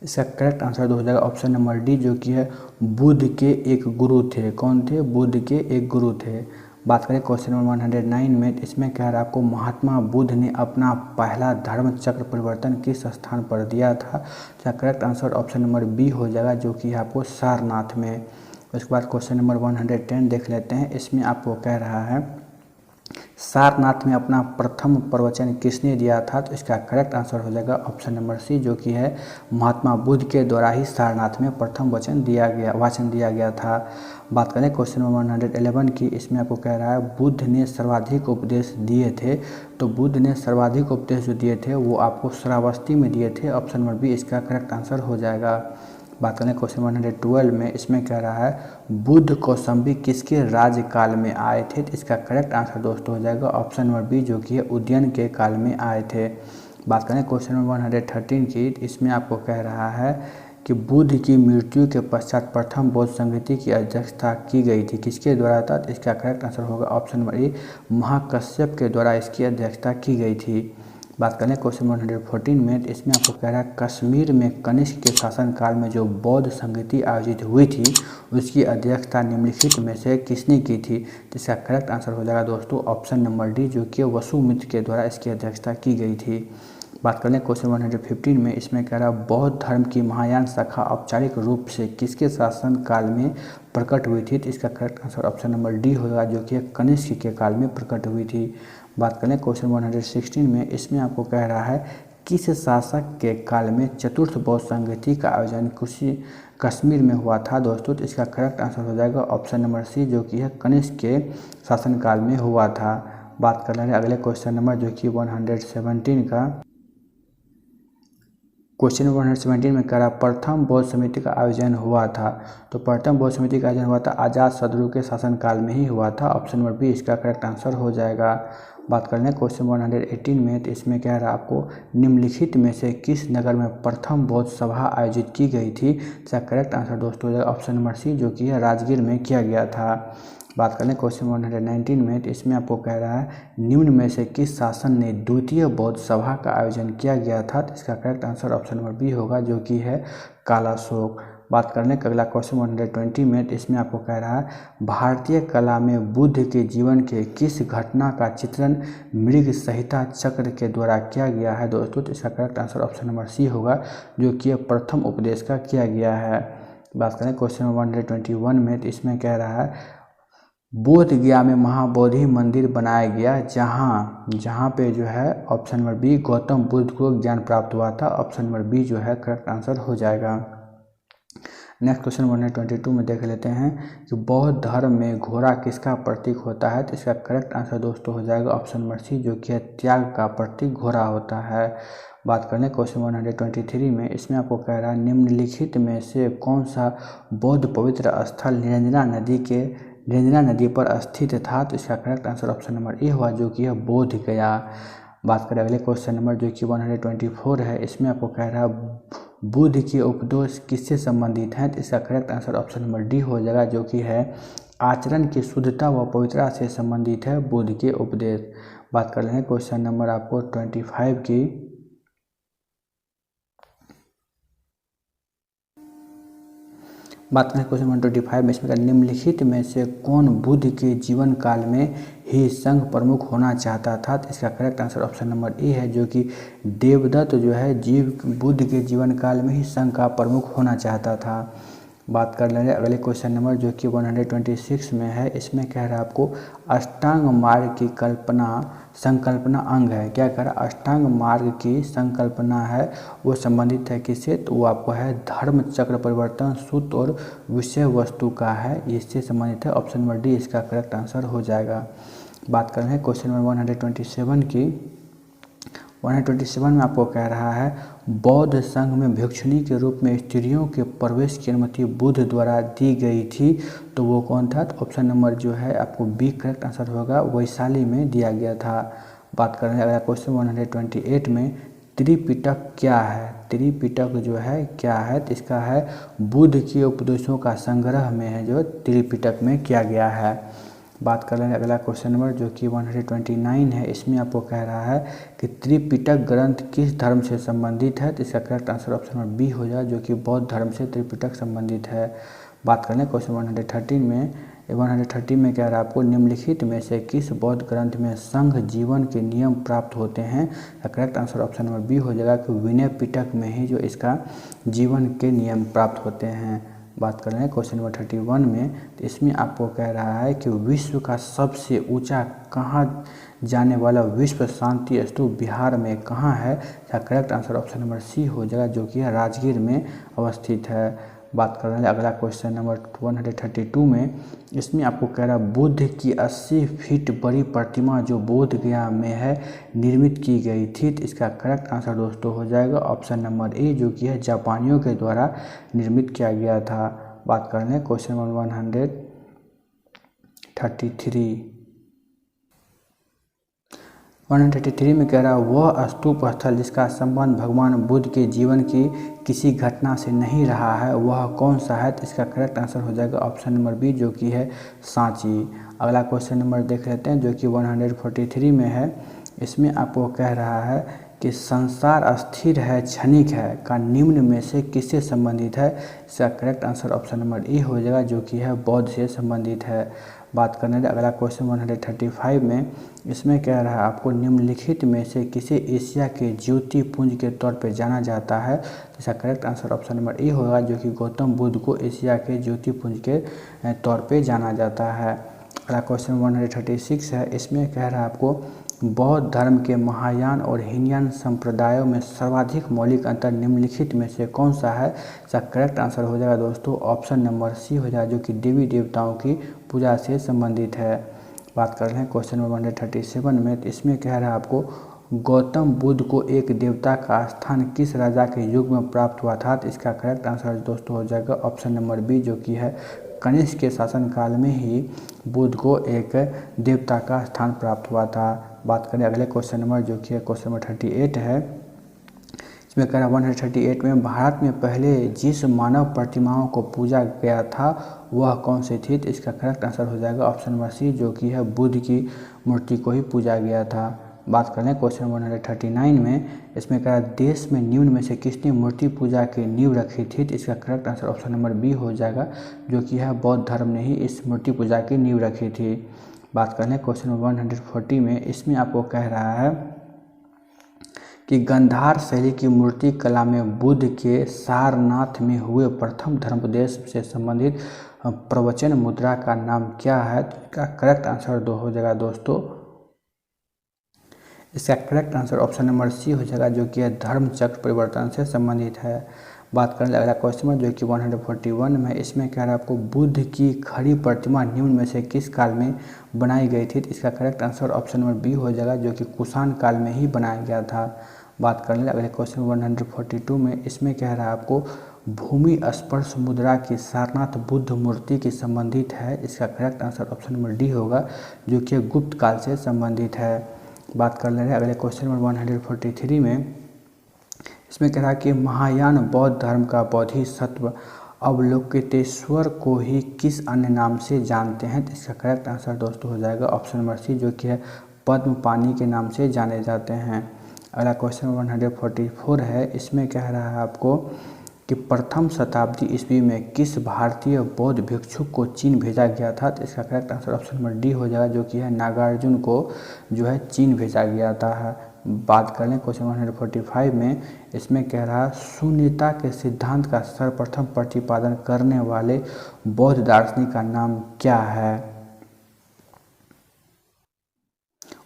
इसका करेक्ट आंसर हो जाएगा ऑप्शन नंबर डी, जो कि है बुद्ध के एक गुरु थे। कौन थे? बुद्ध के एक गुरु थे। बात करें क्वेश्चन नंबर 109 में, इसमें कह रहा है आपको महात्मा बुद्ध ने अपना पहला धर्म चक्र परिवर्तन किस स्थान पर दिया था? इसका correct answer option number B हो जाएगा, जो कि आपको सारनाथ में। उसके बाद क्वेश्चन नंबर 110 देख लेते हैं। इसमें आपको कह रहा है सारनाथ में अपना प्रथम प्रवचन किसने दिया था? तो इसका करेक्ट आंसर हो जाएगा ऑप्शन नंबर सी, जो कि है महात्मा बुद्ध के द्वारा ही सारनाथ में प्रथम वाचन दिया गया था। बात करें क्वेश्चन नंबर 111 की, इसमें आपको कह रहा है बुद्ध ने सर्वाधिक उपदेश दिए थे। तो बुद्ध ने सर्वाधिक उपदेश जो दिए थे वो आपको श्रावस्ती में दिए थे। ऑप्शन नंबर बी इसका करेक्ट आंसर हो जाएगा। बात करें क्वेश्चन 112 में, इसमें कह रहा है बुद्ध कौशाम्बी किसके राज्यकाल में आए थे? तो इसका करेक्ट आंसर दोस्तों हो जाएगा ऑप्शन नंबर बी, जो कि उदयन के काल में आए थे। बात करें क्वेश्चन नंबर 113 की, इसमें आपको कह रहा है कि बुद्ध की मृत्यु के पश्चात प्रथम बौद्ध संगति की अध्यक्षता की गई थी, किसके द्वारा था? तो इसका करेक्ट आंसर होगा ऑप्शन नंबर ए, महाकश्यप के द्वारा इसकी अध्यक्षता की गई थी। बात करें क्वेश्चन 114 में, इसमें आपको कह रहा है कश्मीर में कनिष्क के शासनकाल में जो बौद्ध संगति आयोजित हुई थी उसकी अध्यक्षता निम्नलिखित में से किसने की थी? तो इसका करेक्ट आंसर हो जाएगा दोस्तों ऑप्शन नंबर डी, जो कि वसुमित्र के द्वारा इसकी अध्यक्षता की गई थी। बात करें क्वेश्चन 115 में, इसमें कह रहा है बौद्ध धर्म की महायान शाखा औपचारिक रूप से किसके शासन काल में प्रकट हुई थी? तो इसका correct answer option number D होगा, जो कि कनिष्क के काल में प्रकट हुई थी। बात करें क्वेश्चन 116 में, इसमें आपको कह रहा है किस शासक के काल में चतुर्थ बौद्ध संगति का आयोजन कश्मीर में हुआ था दोस्तों? तो इसका करेक्ट आंसर हो जाएगा ऑप्शन नंबर सी, जो कि है कनिष्क के शासनकाल में हुआ था। बात कर रहे हैं अगले क्वेश्चन नंबर, जो कि 117 का क्वेश्चन 117 में कह रहा प्रथम बौद्ध समिति का आयोजन हुआ था। तो प्रथम बौद्ध समिति का आयोजन हुआ था अजात शत्रु के शासनकाल में ही हुआ था। ऑप्शन नंबर बी इसका करेक्ट आंसर हो जाएगा। बात कर लें क्वेश्चन 118 में, तो इसमें कह रहा आपको निम्नलिखित में से किस नगर में प्रथम बौद्ध सभा आयोजित की गई थी? इसका करेक्ट आंसर दोस्तों हो जाएगा ऑप्शन नंबर सी, जो कि राजगीर में किया गया था। बात करें क्वेश्चन 119 में, तो इसमें आपको कह रहा है निम्न में से किस शासन ने द्वितीय बौद्ध सभा का आयोजन किया गया था? तो इसका correct answer option number B होगा, जो कि है कालाशोक। बात करने का अगला क्वेश्चन 120 में, तो इसमें आपको कह रहा है भारतीय कला में बुद्ध के जीवन के किस घटना का चित्रण मृग संहिता चक्र के द्वारा किया गया है दोस्तों? तो इसका correct answer option number C होगा, जो कि प्रथम उपदेश का किया गया है। बात करें क्वेश्चन 121 में, तो इसमें कह रहा है बोध गया में महाबोधि मंदिर बनाया गया जहाँ पे जो है option number B Gautam Buddha को ज्ञान प्राप्त हुआ था। ऑप्शन नंबर बी जो है करेक्ट आंसर हो जाएगा। नेक्स्ट क्वेश्चन 122 में देख लेते हैं कि बौद्ध धर्म में घोड़ा किसका प्रतीक होता है। तो इसका करेक्ट आंसर दोस्तों हो जाएगा ऑप्शन नंबर सी, जो कि है त्याग का प्रतीक घोड़ा होता है। बात करें क्वेश्चन 123 में, इसमें आपको कह रहा है निम्नलिखित में से कौन सा बौद्ध पवित्र स्थल निरंजना नदी पर स्थित था। तो इसका correct answer option number A हुआ, जो कि है बोध गया। बात करें अगले क्वेश्चन नंबर जो कि 124 है, इसमें आपको कह रहा है बुद्ध के उपदेश किससे संबंधित हैं। तो इसका correct answer option number D हो जाएगा, जो कि है आचरण की शुद्धता व पवित्रता से संबंधित है बुद्ध के उपदेश। बात कर लेंगे क्वेश्चन नंबर आपको 25 की। बात करें क्वेश्चन 125 में, इसमें निम्नलिखित में से कौन बुद्ध के जीवन काल में ही संघ प्रमुख होना चाहता था। तो इसका correct answer option number A है, जो कि देवदत्त जो है बुद्ध के जीवन काल में ही संघ का प्रमुख होना चाहता था। बात कर लेंगे अगले क्वेश्चन नंबर जो कि 126 में है, इसमें कह रहा है आपको अष्टांग मार्ग की संकल्पना अंग है। क्या कह रहा है, अष्टांग मार्ग की संकल्पना है वो संबंधित है किससे। तो वो आपको है धर्म चक्र परिवर्तन सूत्र और विषय वस्तु का है, इससे संबंधित है। ऑप्शन नंबर डी इसका करेक्ट आंसर हो जाएगा। बात कर रहे हैं क्वेश्चन नंबर 127 की। 127 में आपको कह रहा है बौद्ध संघ में भिक्षुणी के रूप में स्त्रियों के प्रवेश की अनुमति बुद्ध द्वारा दी गई थी, तो वो कौन था। तो ऑप्शन नंबर जो है आपको बी करेक्ट आंसर होगा, वैशाली में दिया गया था। बात कर रहे हैं अगला क्वेश्चन 128 में, त्रिपिटक क्या है। त्रिपिटक जो है क्या है, तो इसका है बुद्ध के उपदेशों का संग्रह में है जो त्रिपिटक में किया गया है। बात कर लेंगे अगला क्वेश्चन नंबर जो कि 129 है, इसमें आपको कह रहा है कि त्रिपिटक ग्रंथ किस धर्म से संबंधित है। तो इसका correct answer option number B हो जाए, जो कि बौद्ध धर्म से त्रिपिटक संबंधित है। बात कर लें क्वेश्चन 130 में कह रहा है आपको निम्नलिखित में से किस बौद्ध ग्रंथ में संघ जीवन के नियम प्राप्त होते हैं। Correct answer option number B हो जाएगा कि विनय पिटक में ही जो इसका जीवन के नियम प्राप्त होते हैं। बात कर रहे हैं क्वेश्चन नंबर 31 में, तो इसमें आपको कह रहा है कि विश्व का सबसे ऊंचा कहाँ जाने वाला विश्व शांति स्तूप बिहार में कहाँ है। इसका correct answer option number C हो जाएगा, जो कि राजगीर में अवस्थित है। बात कर रहे हैं अगला क्वेश्चन नंबर 132 में, इसमें आपको कह रहा है बुद्ध की 80 फीट बड़ी प्रतिमा जो बोध गया में है निर्मित की गई थी। तो इसका करेक्ट आंसर दोस्तों हो जाएगा ऑप्शन नंबर ए, जो कि है जापानियों के द्वारा निर्मित किया गया था। बात कर लें क्वेश्चन नंबर 133 में कह रहा है वह स्तूप स्थल जिसका संबंध भगवान बुद्ध के जीवन की किसी घटना से नहीं रहा है वह कौन सा है। तो इसका करेक्ट आंसर हो जाएगा ऑप्शन नंबर बी, जो कि है सांची। अगला क्वेश्चन नंबर देख लेते हैं जो कि 143 में है, इसमें आपको कह रहा है कि संसार स्थिर है क्षणिक है का निम्न में से किससे संबंधित है। इसका correct answer option number A हो जाएगा, जो कि है बौद्ध से संबंधित है। बात करने के अगला क्वेश्चन 135 में, इसमें कह रहा है आपको निम्नलिखित में से किसे एशिया के ज्योति पुंज के तौर पर जाना जाता है। इसका correct answer option number A होगा, जो कि गौतम बुद्ध को एशिया के ज्योति पुंज के तौर पे जाना जाता है। अगला क्वेश्चन 136 है, इसमें कह रहा है आपको बौद्ध धर्म के महायान और हीनयान संप्रदायों में सर्वाधिक मौलिक अंतर निम्नलिखित में से कौन सा है। इसका करेक्ट आंसर हो जाएगा दोस्तों ऑप्शन नंबर सी हो जाएगा, जो कि देवी देवताओं की पूजा से संबंधित है। बात कर रहे हैं क्वेश्चन नंबर 137 में, तो इसमें कह रहा है आपको गौतम बुद्ध को एक देवता का स्थान किस राजा के युग में प्राप्त हुआ था। तो इसका करेक्ट आंसर दोस्तों हो जाएगा ऑप्शन नंबर बी, जो कि है कनिष्क के शासनकाल में ही बुद्ध को एक देवता का स्थान प्राप्त हुआ था। बात करें अगले क्वेश्चन नंबर जो कि है क्वेश्चन नंबर 38 है, इसमें कह रहा है 138 में भारत में पहले जिस मानव प्रतिमाओं को पूजा गया था वह कौन सी थी। तो इसका करेक्ट आंसर हो जाएगा ऑप्शन नंबर सी, जो कि है बुद्ध की मूर्ति को ही पूजा गया था। बात करें क्वेश्चन 139 में, इसमें कह रहा है देश में निम्न में से किसने मूर्ति पूजा की नींव रखी थी। तो इसका correct answer option number B हो जाएगा, जो कि है बौद्ध धर्म ने ही इस मूर्ति पूजा की नींव रखी थी। बात करें क्वेश्चन 140 में, इसमें आपको कह रहा है कि गंधार शैली की मूर्ति कला में बुद्ध के सारनाथ में हुए प्रथम धर्मोपदेश से संबंधित प्रवचन मुद्रा का नाम क्या है। तो इसका करेक्ट आंसर हो जाएगा दोस्तों, इसका correct answer option number C हो जाएगा, जो कि धर्म चक्र परिवर्तन से संबंधित है। बात करें अगला क्वेश्चन जो कि 141 में, इसमें कह रहा है आपको बुद्ध की खड़ी प्रतिमा निम्न में से किस काल में बनाई गई थी। तो इसका correct answer option number B हो जाएगा, जो कि कुषाण काल में ही बनाया गया था। बात कर ले अगले क्वेश्चन 142 में, इसमें कह रहा है आपको भूमि स्पर्श मुद्रा की सारनाथ बुद्ध मूर्ति की संबंधित है। इसका correct answer option number D होगा, जो कि गुप्त काल से संबंधित है। बात कर ले रहे हैं अगले क्वेश्चन नंबर 143 में, इसमें कह रहा है कि महायान बौद्ध धर्म का बोधिसत्व अवलोकितेश्वर को ही किस अन्य नाम से जानते हैं। तो इसका करेक्ट आंसर दोस्तों हो जाएगा ऑप्शन नंबर सी, जो कि है पद्म पानी के नाम से जाने जाते हैं। अगला क्वेश्चन 144 है, इसमें कह रहा है आपको कि प्रथम शताब्दी ईस्वी में किस भारतीय बौद्ध भिक्षुक को चीन भेजा गया था। तो इसका correct answer option number D हो जाएगा, जो कि है नागार्जुन को जो है चीन भेजा गया था। बात कर लें क्वेश्चन 145 में, इसमें कह रहा है शून्यता के सिद्धांत का सर्वप्रथम प्रतिपादन करने वाले बौद्ध दार्शनिक का नाम क्या है।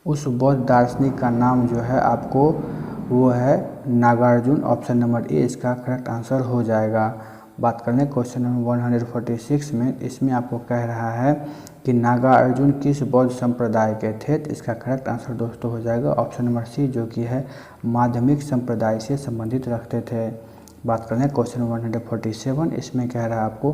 उस बौद्ध दार्शनिक का नाम जो है आपको वो है नागार्जुन, ऑप्शन नंबर ए इसका करेक्ट आंसर हो जाएगा। बात कर लें क्वेश्चन नंबर 146 में, इसमें आपको कह रहा है कि नागार्जुन किस बौद्ध संप्रदाय के थे। तो इसका करेक्ट आंसर दोस्तों हो जाएगा ऑप्शन नंबर सी, जो कि है माध्यमिक संप्रदाय से संबंधित रखते थे। बात कर लें क्वेश्चन 147, इसमें कह रहा है आपको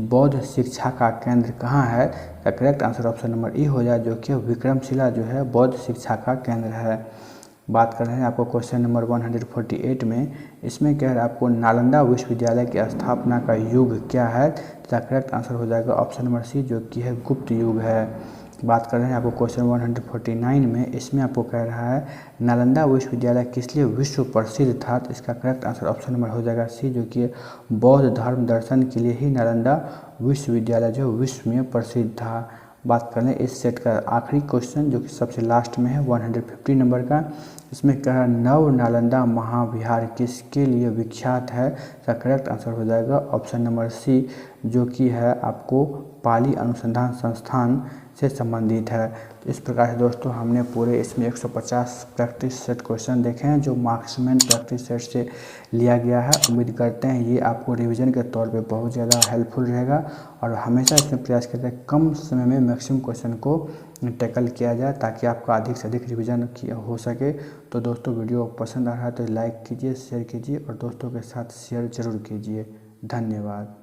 बौद्ध शिक्षा का केंद्र कहाँ है। का करेक्ट आंसर ऑप्शन नंबर ई हो जाए, जो कि विक्रमशिला जो है बौद्ध शिक्षा का केंद्र है। बात कर रहे हैं आपको क्वेश्चन नंबर 148 में, इसमें कह रहा है आपको नालंदा विश्वविद्यालय की स्थापना का युग क्या है। इसका करेक्ट आंसर हो जाएगा ऑप्शन नंबर सी, जो कि है गुप्त युग है। बात कर रहे हैं आपको क्वेश्चन 149 में, इसमें आपको कह रहा है नालंदा विश्वविद्यालय किस लिए विश्व प्रसिद्ध था। तो इसका करेक्ट आंसर ऑप्शन नंबर हो जाएगा सी, जो कि बौद्ध धर्म दर्शन के लिए ही नालंदा विश्वविद्यालय जो विश्व में प्रसिद्ध था। बात करें इस सेट का आखिरी क्वेश्चन, जो कि सबसे लास्ट में है 150 नंबर का, इसमें कह रहा नव नालंदा महाविहार किसके लिए विख्यात है। इसका करेक्ट आंसर हो जाएगा ऑप्शन नंबर सी, जो कि है आपको पाली अनुसंधान संस्थान से संबंधित है। इस प्रकार से दोस्तों हमने पूरे इसमें 150 प्रैक्टिस सेट क्वेश्चन देखे हैं, जो मार्क्समैन प्रैक्टिस सेट से लिया गया है। उम्मीद करते हैं ये आपको रिवीजन के तौर पे बहुत ज़्यादा हेल्पफुल रहेगा, और हमेशा इसमें प्रयास करते हैं कम समय में मैक्सिमम क्वेश्चन को टैकल किया जाए, ताकि आपका अधिक से अधिक रिवीजन हो सके। तो दोस्तों वीडियो पसंद आ रहा है तो लाइक कीजिए, शेयर कीजिए और दोस्तों के साथ शेयर जरूर कीजिए। धन्यवाद।